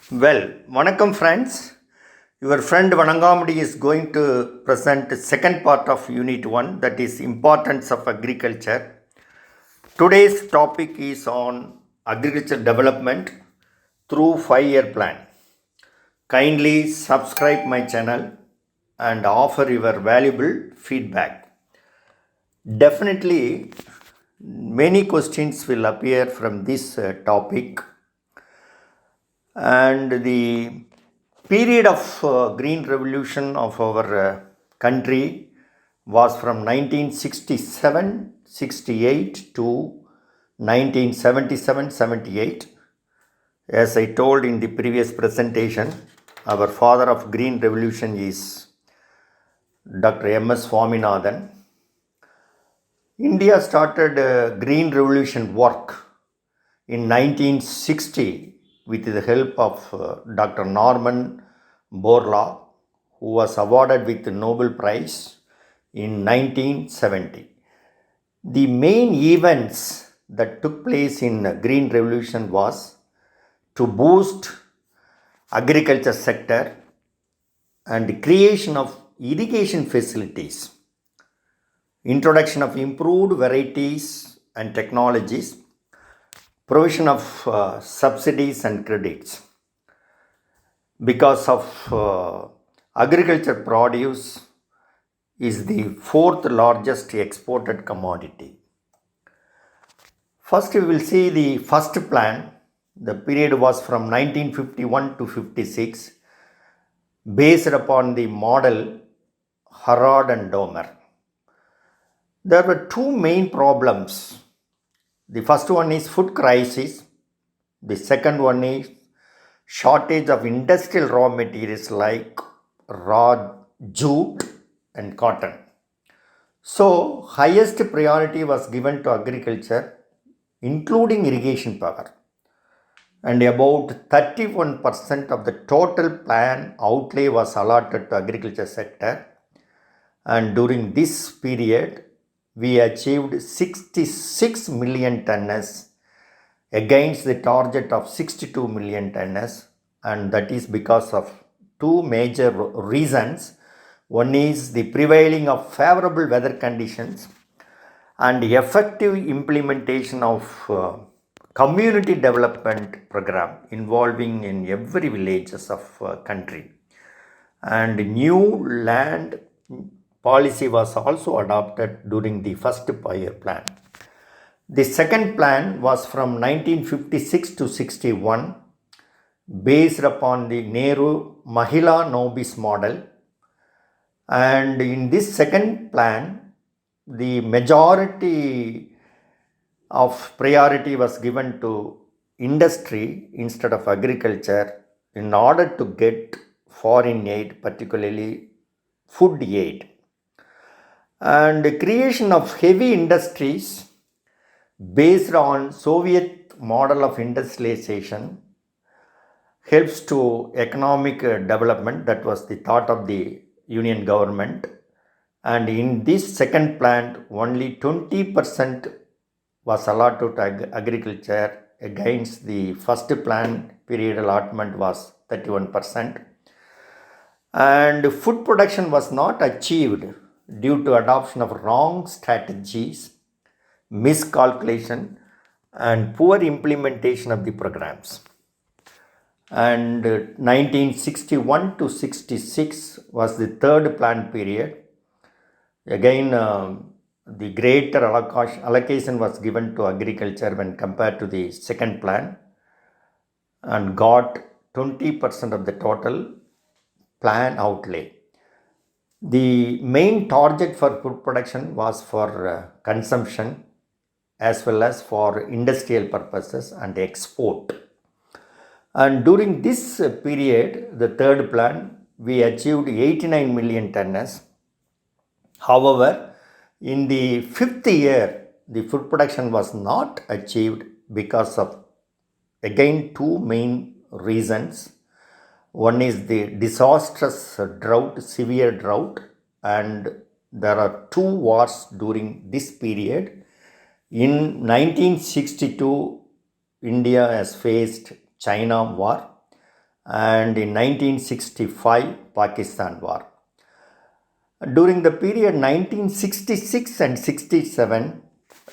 Well, Vanakkam friends. Your friend Vanangamudi is going to present the second part of Unit 1, that is Importance of Agriculture. Today's topic is on agriculture development through 5-year plan. Kindly subscribe my channel and offer your valuable feedback. Definitely, many questions will appear from this topic, and the period of green revolution of our country was from 1967-68 to 1977-78. As I told in the previous presentation, our father of green revolution is Dr. M.S. Swaminathan. India started green revolution work in 1960 with the help of Dr. Norman Borlaug, who was awarded with the Nobel Prize in 1970. The main events that took place in Green Revolution was to boost agriculture sector and creation of irrigation facilities, introduction of improved varieties and technologies, provision of subsidies and credits. Because of agriculture produce is the fourth largest exported commodity. First, we will see the first plan. The period was from 1951 to 56, based upon the model Harrod and Domer. There were two main problems. The first one is food crisis. The second one is shortage of industrial raw materials like raw jute and cotton. So, highest priority was given to agriculture, including irrigation power. And about 31% of the total plan outlay was allotted to agriculture sector. And during this period, we achieved 66 million tonnes against the target of 62 million tonnes, and that is because of two major reasons. One is the prevailing of favorable weather conditions and effective implementation of community development program involving in every villages of country, and new land policy was also adopted during the first 5-year plan. The second plan was from 1956 to 61, based upon the Nehru Mahila Nobis model. And in this second plan, the majority of priority was given to industry instead of agriculture in order to get foreign aid, particularly food aid. And the creation of heavy industries based on Soviet model of industrialization helps to economic development. That was the thought of the Union government. And in this second plan, only 20% was allotted to agriculture against the first plan period allotment was 31%. And food production was not achieved due to adoption of wrong strategies, miscalculation, and poor implementation of the programs. And 1961 to 66 was the third plan period. Again, the greater allocation was given to agriculture when compared to the second plan, and got 20% of the total plan outlay. The main target for food production was for consumption as well as for industrial purposes and export. And during this period, the third plan, we achieved 89 million tonnes. However, in the fifth year, the food production was not achieved because of, again, two main reasons. One is the disastrous drought, severe drought, and there are two wars during this period. In 1962, India has faced China war, and in 1965 Pakistan war. During the period 1966 and 67,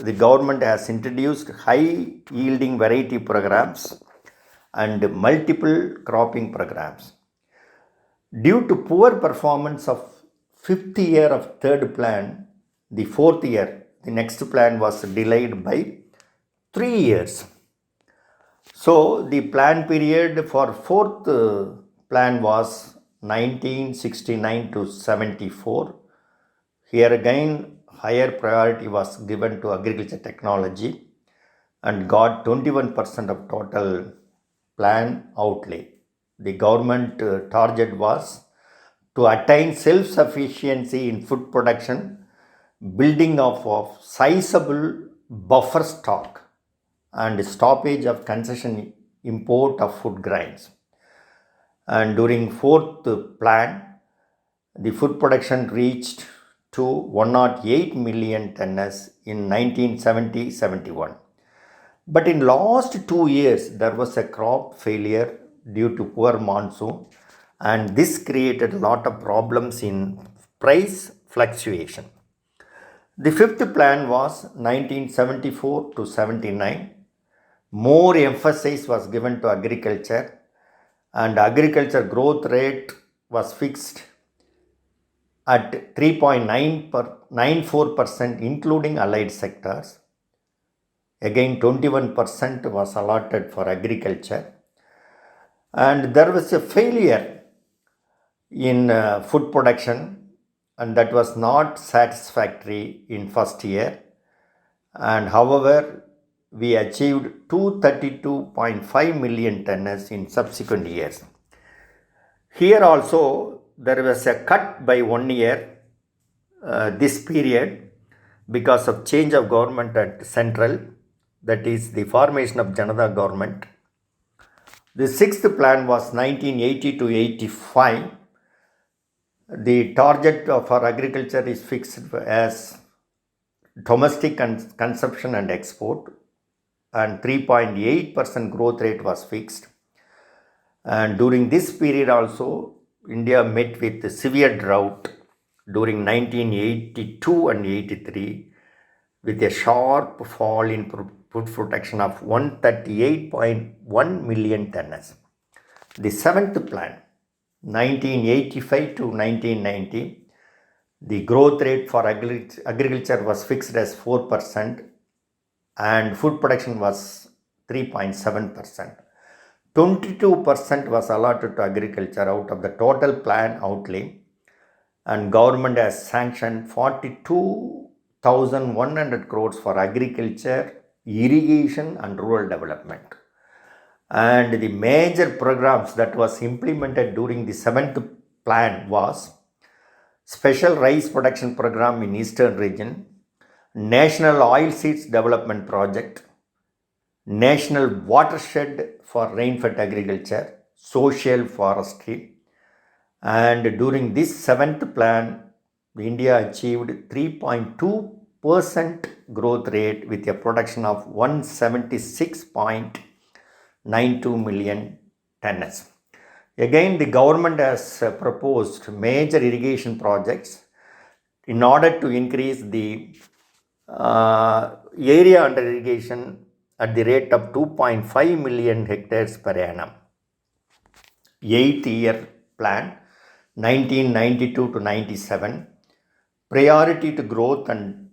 the government has introduced high yielding variety programs and multiple cropping programs. Due to poor performance of fifth year of third plan, the fourth year, the next plan was delayed by 3 years. So the plan period for fourth plan was 1969 to 74. Here again, higher priority was given to agriculture technology and got 21% of total plan outlay. The government target was to attain self-sufficiency in food production, building of sizable buffer stock, and stoppage of concession import of food grains. And during fourth plan, the food production reached to 108 million tons in 1970-71. But in last 2 years, there was a crop failure due to poor monsoon, and this created a lot of problems in price fluctuation. The fifth plan was 1974 to 79. More emphasis was given to agriculture, and agriculture growth rate was fixed at 3.94%, including allied sectors. Again, 21% was allotted for agriculture. And there was a failure in food production, and that was not satisfactory in first year. And however, we achieved 232.5 million tons in subsequent years. Here also, there was a cut by 1 year this period because of change of government at central, that is the formation of Janata government. The sixth plan was 1980 to 85. The target for agriculture is fixed as domestic consumption and export, and 3.8% growth rate was fixed. And during this period also, India met with severe drought during 1982 and 83, with a sharp fall in food production of 138.1 million tons. The seventh plan, 1985 to 1990, the growth rate for agriculture was fixed as 4%, and food production was 3.7%. 22% was allotted to agriculture out of the total plan outlay, and government has sanctioned 42,100 crores for agriculture, irrigation and rural development. And the major programs that was implemented during the seventh plan was special rice production program in eastern region, national oilseeds development project, national watershed for rainfed agriculture, social forestry. And during this seventh plan, India achieved 3.2% growth rate with a production of 176.92 million tons. Again, the government has proposed major irrigation projects in order to increase the area under irrigation at the rate of 2.5 million hectares per annum. Eighth year plan, 1992 to 97, priority to growth and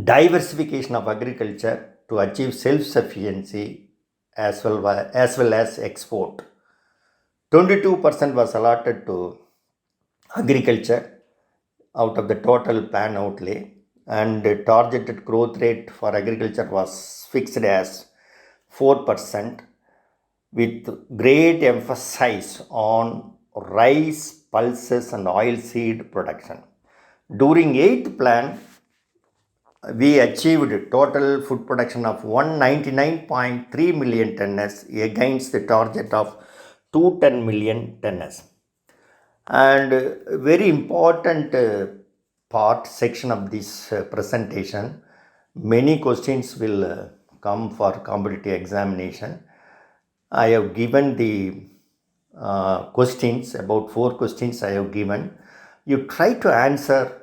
diversification of agriculture to achieve self-sufficiency as well as export. 22% was allotted to agriculture out of the total plan outlay, and the targeted growth rate for agriculture was fixed as 4%, with great emphasis on rice, pulses and oilseed production. During 8th plan, we achieved total food production of 199.3 million tons against the target of 210 million tons. And very important section of this presentation, many questions will come for competitive examination. I have given the questions, about 4 questions I have given. You try to answer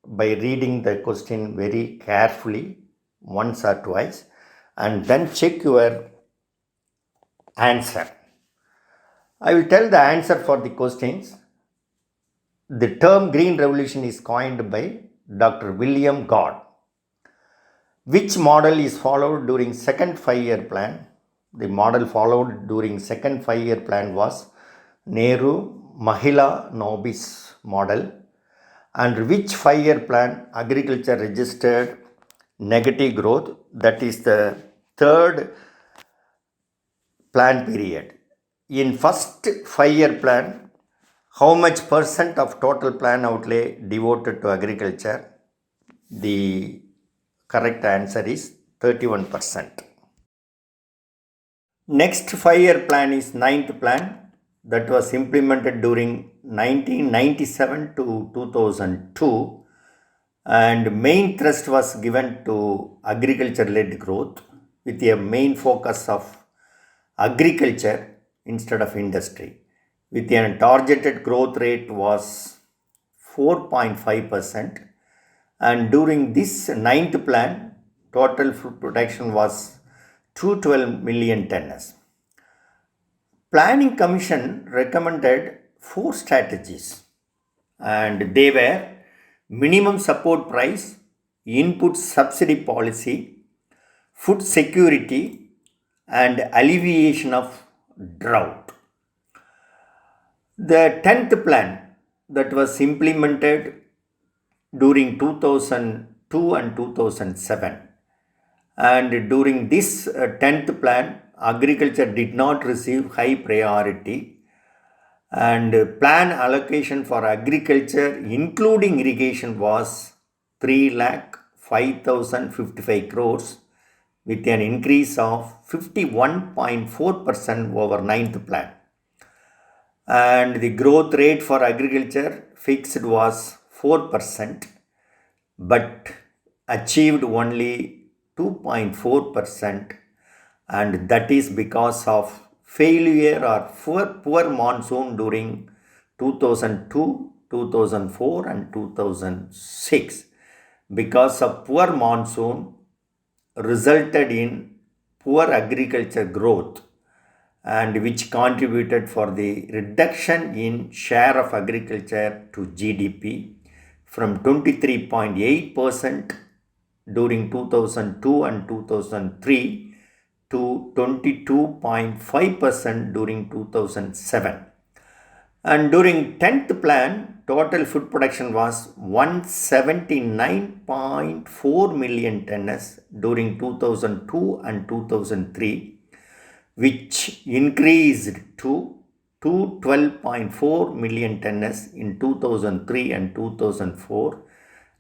by reading the question very carefully once or twice and then check your answer. I will tell the answer for the questions. The term Green Revolution is coined by Dr. William Gord. Which model is followed during second 5-year plan? The model followed during second 5-year plan was Nehru Mahila Nobis model. And which 5-year plan agriculture registered negative growth? That is the third plan period. In first 5-year plan, how much percent of total plan outlay devoted to agriculture? The correct answer is 31%. Next 5-year plan is ninth plan that was implemented during 1997 to 2002, and main thrust was given to agriculture-led growth with a main focus of agriculture instead of industry, with a targeted growth rate was 4.5%, and during this ninth plan, total food production was 212 million tons. Planning Commission recommended 4 strategies, and they were minimum support price, input subsidy policy, food security, and alleviation of drought. The 10th plan that was implemented during 2002 and 2007, and during this 10th plan, agriculture did not receive high priority, and plan allocation for agriculture including irrigation was 3,05,055 crores with an increase of 51.4% over 9th plan, and the growth rate for agriculture fixed was 4% but achieved only 2.4%, and that is because of failure or poor monsoon during 2002, 2004 and 2006. Because of poor monsoon resulted in poor agriculture growth, and which contributed for the reduction in share of agriculture to GDP from 23.8% during 2002 and 2003 to 22.5% during 2007. And during 10th plan, total food production was 179.4 million tons during 2002 and 2003, which increased to 212.4 million tons in 2003 and 2004,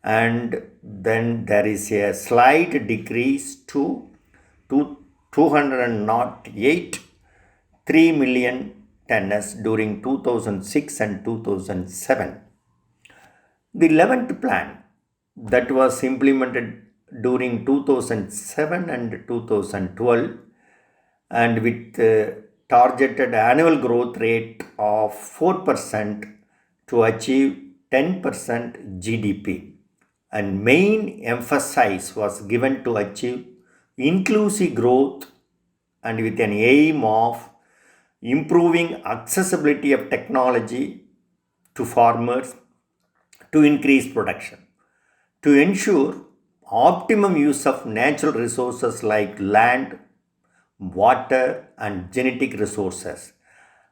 and then there is a slight decrease to 208.3 million tons during 2006 and 2007. The 11th plan that was implemented during 2007 and 2012, and with targeted annual growth rate of 4% to achieve 10% GDP, and main emphasis was given to achieve inclusive growth and with an aim of improving accessibility of technology to farmers to increase production, to ensure optimum use of natural resources like land, water and genetic resources,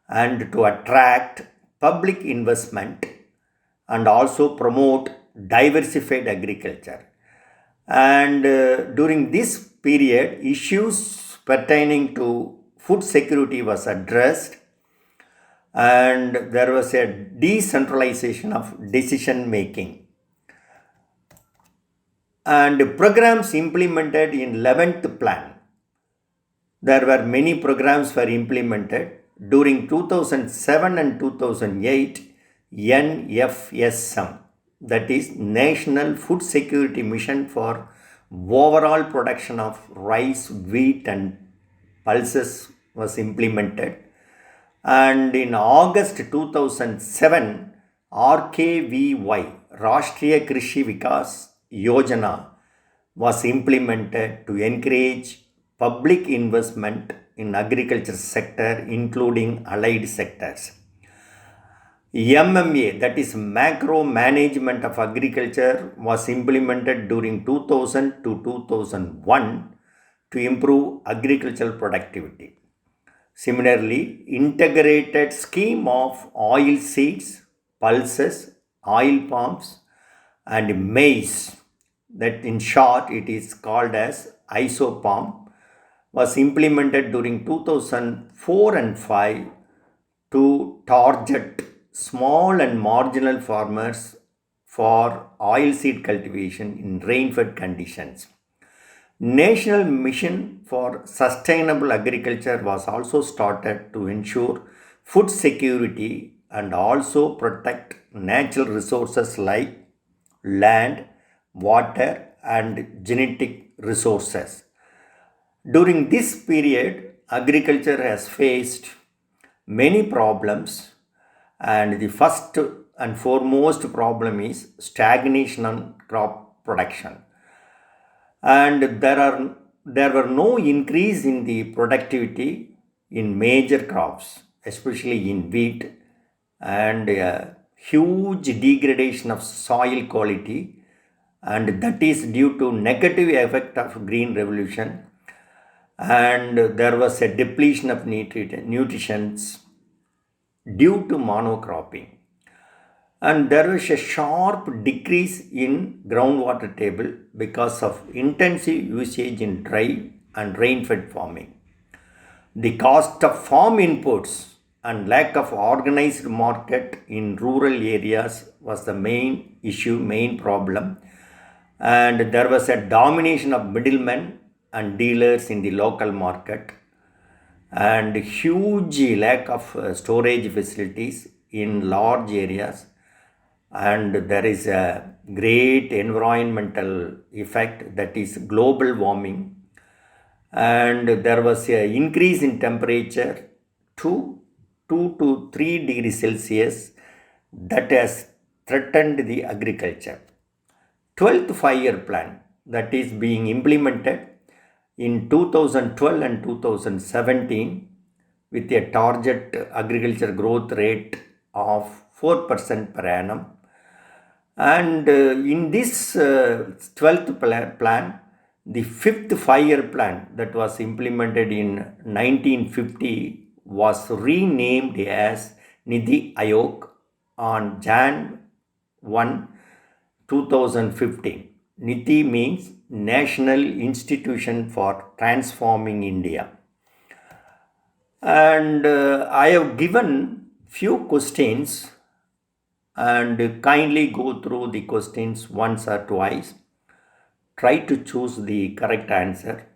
and to attract public investment and also promote diversified agriculture. And during this period, issues pertaining to food security was addressed, and there was a decentralization of decision making. And programs implemented in 11th plan. There were many programs were implemented during 2007 and 2008. NFSM, that is National Food Security Mission for overall production of rice, wheat and pulses was implemented, And in August 2007, RKVY, Rashtriya Krishi Vikas Yojana, was implemented to encourage public investment in agriculture sector, including allied sectors. MMA, that is Macro Management of Agriculture, was implemented during 2000 to 2001 to improve agricultural productivity. Similarly, integrated scheme of oil seeds, pulses, oil palms, and maize, that in short it is called as isopalm, was implemented during 2004 and 5 to target small and marginal farmers for oilseed cultivation in rain-fed conditions. National Mission for Sustainable Agriculture was also started to ensure food security and also protect natural resources like land, water, and genetic resources. During this period, agriculture has faced many problems, and the first and foremost problem is stagnation on crop production. And there were no increase in the productivity in major crops, especially in wheat, and a huge degradation of soil quality, and that is due to negative effect of green revolution. And there was a depletion of nutrients due to monocropping, and there was a sharp decrease in groundwater table because of intensive usage in dry and rain-fed farming. The cost of farm inputs and lack of organized market in rural areas was the main issue, main problem, and there was a domination of middlemen and dealers in the local market, and huge lack of storage facilities in large areas, and there is a great environmental effect, that is global warming, and there was an increase in temperature to 2 to 3 degrees Celsius that has threatened the agriculture. 12th 5-year plan that is being implemented in 2012 and 2017 with a target agriculture growth rate of 4% per annum. And in this 12th plan, the 5th 5-year plan that was implemented in 1950 was renamed as Niti Aayog on Jan 1, 2015. Niti means National Institution for Transforming India. And I have given few questions, and kindly go through the questions once or twice. Try to choose the correct answer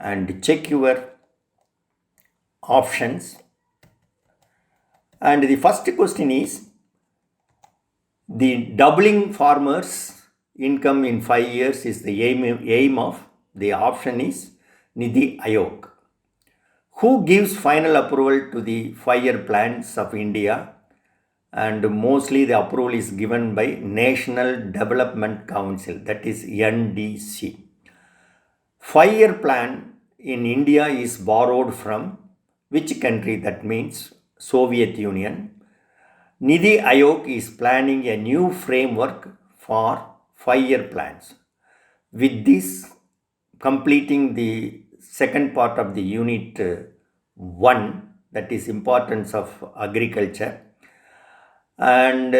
and check your options. And the first question is, the doubling farmers' income in 5 years is the aim of the option is Niti Aayog. Who gives final approval to the 5-year plans of India? And mostly the approval is given by National Development Council, that is NDC. 5-year plan in India is borrowed from which country? That means Soviet Union. Niti Aayog is planning a new framework for 5-year plans. With this, completing the second part of the unit 1, that is importance of agriculture, and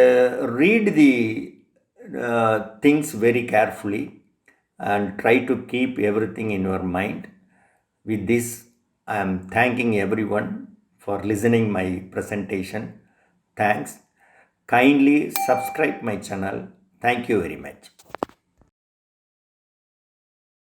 read the things very carefully and try to keep everything in your mind. With this, I am thanking everyone for listening my presentation. Thanks. Kindly subscribe my channel. Thank you very much.